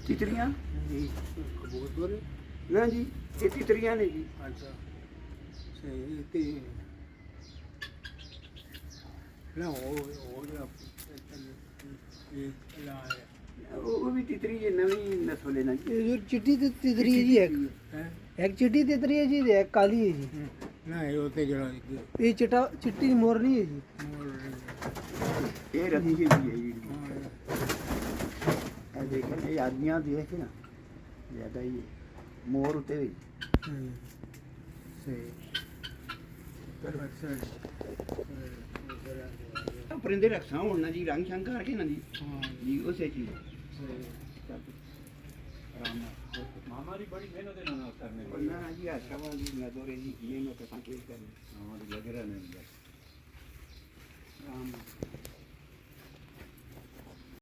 तितलियां कबूतर ना जी, ये तितलियां ने जी। अच्छा सही ते ना हो गया ये ला है वो भी तितली है, नवी नस्ल है ना जी। ये जो चिट्टी तितरी है जी, हैं एक चिट्टी तितरी है जी, एक काली है जी। ना ये होते जरा ये चिट्टी मोरनी है जी। ये रखी है जी, ये देखें, ये आदमियां देखे ना ज्यादा ही है। मोर उते भी सही पर अक्सर परिंदे रखा होना जी, रंग शंग करके ना जी। जी उसे चीज आराम नाल। हमारी बड़ी मेहनत है ना करने में। ना जी अच्छा वाली नजर है जी, ये मैं तो संकेत कर हमारी लग रहा नहीं आराम नाल।